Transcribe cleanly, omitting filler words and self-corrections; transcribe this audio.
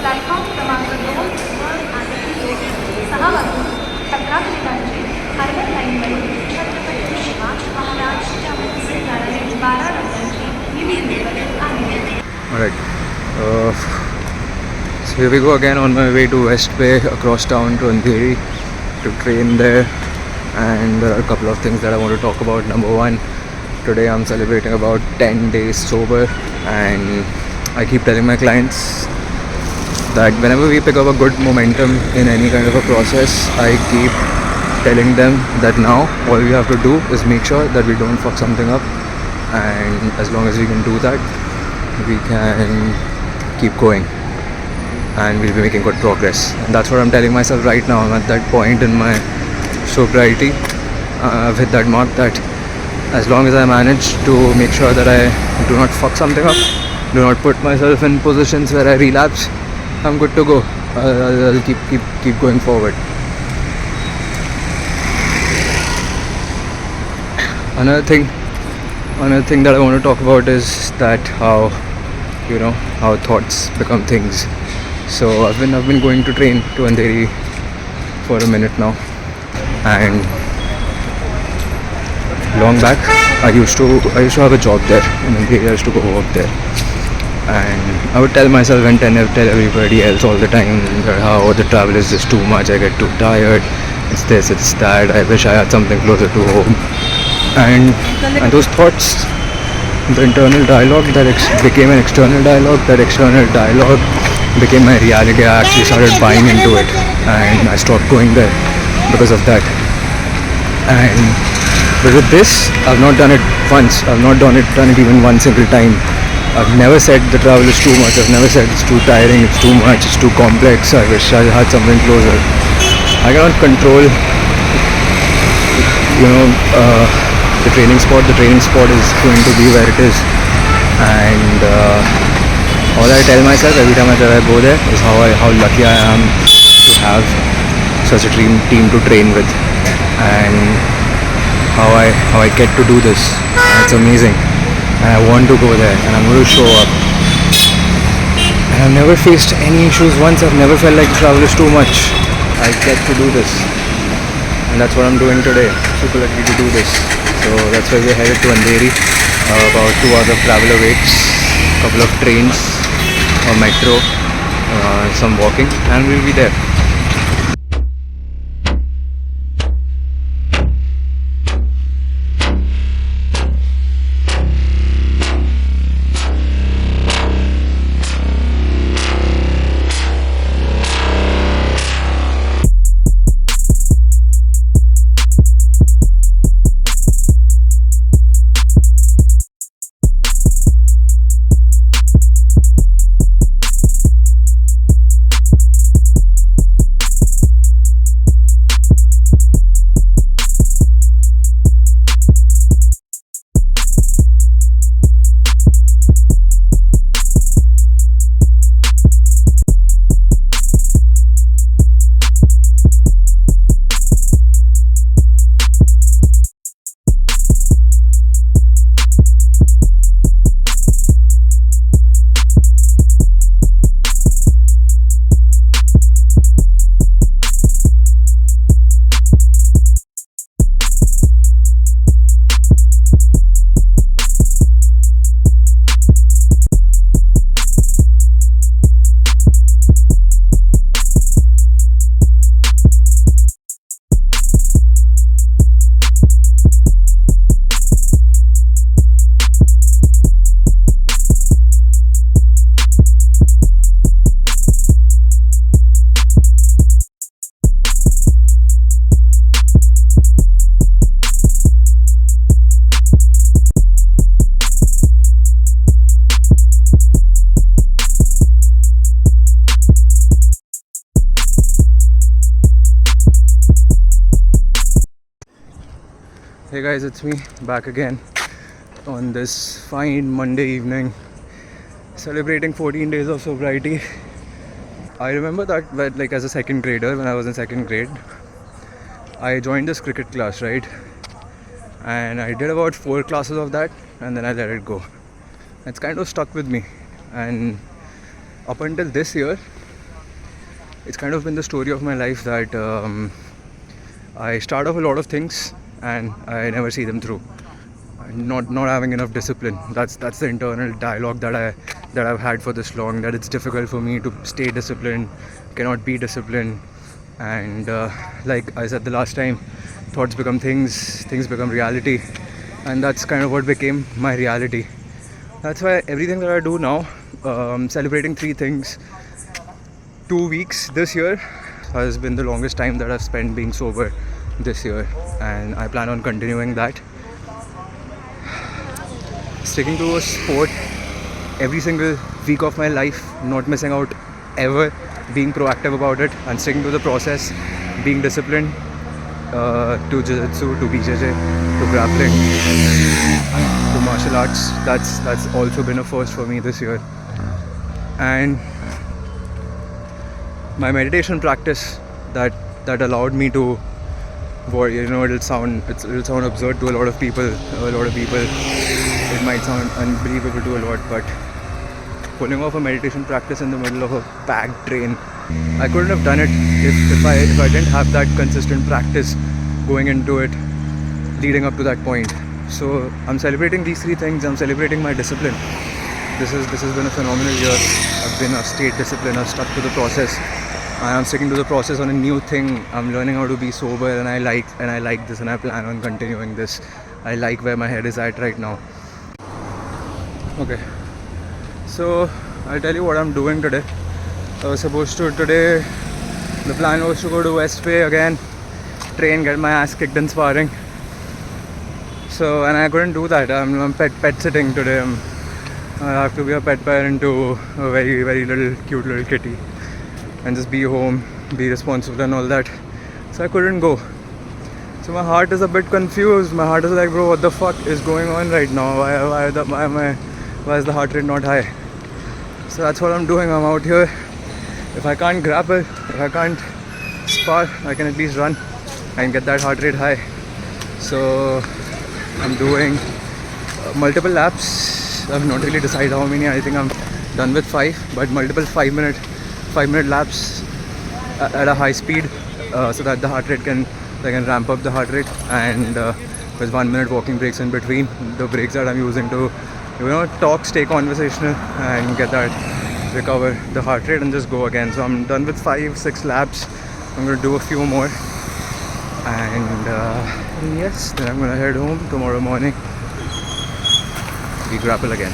Platform क्रमांक 2 आणि 6 वाजून 15 मिनिटांची हार्बर लाईनवरून छत्रपती शिवाजी महाराजच्या मुक्ती जाणारी 12 डब्यांची ही वेळेवर आहे. Alright, so here we go again on my way to West Bay across town to Andheri to train there, and there are a couple of things that I want to talk about. Number one, today I'm celebrating about 10 days sober, and I keep telling my clients that whenever we pick up a good momentum in any kind of a process, I keep telling them that now all we have to do is make sure that we don't fuck something up, and as long as we can do that, we can keep going and we'll be making good progress. And that's what I'm telling myself right now. I'm at that point in my sobriety, I've hit that mark that as long as I manage to make sure that I do not fuck something up, do not put myself in positions where I relapse, I'm good to go. I'll keep going forward. Another thing that I want to talk about is that how thoughts become things. So I've been going to train to Andheri for a minute now, and long back I used to have a job there in Andheri. I used to go work there, and I would tell myself and tell everybody else all the time that how the travel is just too much, I get too tired, it's this, it's that, I wish I had something closer to home. And those thoughts, the internal dialogue that became an external dialogue, that external dialogue became my reality. I actually started buying into it, and I stopped going there because of that. But with this, I've not done it once. I've not done it even one single time. I've never said the travel is too much. I've never said it's too tiring, it's too much, it's too complex, I wish I had something closer. I cannot control, the training spot. The training spot is going to be where it is, and all I tell myself every time I go there is how lucky I am to have such a dream team to train with, and how I get to do this. It's amazing, and I want to go there, and I'm going to show up. And I've never faced any issues once. I've never felt like travel is too much. I get to do this, and that's what I'm doing today. Super lucky to do this. So that's why we're headed to Andheri. About 2 hours of travel awaits, couple of trains, a metro, some walking, and we'll be there. Hey guys, it's me back again on this fine Monday evening, celebrating 14 days of sobriety. I remember that like as a second grader, when I was in second grade, I joined this cricket class, right? And I did about 4 classes of that, and then I let it go. It's kind of stuck with me, and up until this year it's kind of been the story of my life that I start off a lot of things and I never see them through. Not having enough discipline. That's the internal dialogue that I've had for this long. That it's difficult for me to stay disciplined, cannot be disciplined, and like I said the last time, thoughts become things, things become reality, and that's kind of what became my reality. That's why everything that I do now, celebrating 3 things, 2 weeks this year has been the longest time that I've spent being sober this year, and I plan on continuing that. Sticking to a sport every single week of my life, not missing out ever, being proactive about it, and sticking to the process, being disciplined to jiu-jitsu, to BJJ, to grappling, to martial arts. That's also been a first for me this year. And my meditation practice that allowed me to, it'll sound absurd to a lot of people. It might sound unbelievable to a lot, but pulling off a meditation practice in the middle of a packed train, I couldn't have done it if I didn't have that consistent practice going into it, leading up to that point. So I'm celebrating these 3 things. I'm celebrating my discipline. This has been a phenomenal year. I've been stayed disciplined. I've stuck to the process. I am sticking to the process on a new thing. I'm learning how to be sober, and I like this, and I plan on continuing this. I like where my head is at right now. Okay, so I'll tell you what I'm doing today. Today the plan was to go to West Bay again, train, get my ass kicked in sparring. So, and I couldn't do that. I'm pet sitting today. I have to be a pet parent to a very, very cute little kitty, and just be home, be responsible and all that. So I couldn't go. So my heart is a bit confused. My heart is like, bro, what the fuck is going on right now? Why is the heart rate not high? So that's what I'm doing. I'm out here. If I can't grapple, if I can't spar, I can at least run and get that heart rate high. So I'm doing multiple laps. I've not really decided how many. I think I'm done with 5, but multiple 5-minute laps at a high speed, so that the heart rate can ramp up the heart rate, and with 1 minute walking breaks in between. The breaks that I'm using to talk, stay conversational, and get that, recover the heart rate, and just go again. So I'm done with 5-6 laps. I'm going to do a few more, and yes, then I'm going to head home tomorrow morning. We grapple again.